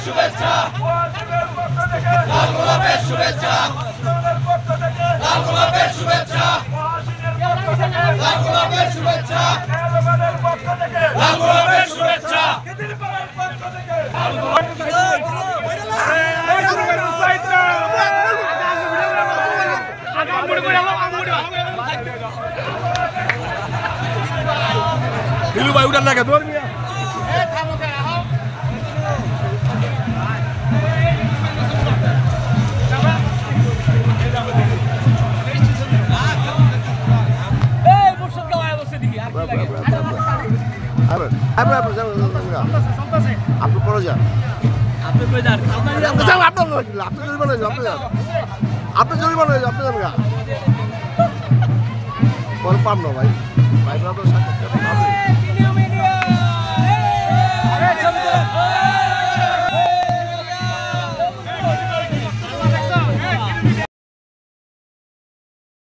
শুভেচ্ছা লাল গোলাপের শুভেচ্ছা লাল গোলাপের শুভেচ্ছা লাল গোলাপের শুভেচ্ছা লাল গোলাপের শুভেচ্ছা Dulu bayu udah naga tuh. আপনি পড়ে যান আপনি কই যান আপনি জরিমানা আপনি যান পরে পান না ভাই ভাই আপনার সাথে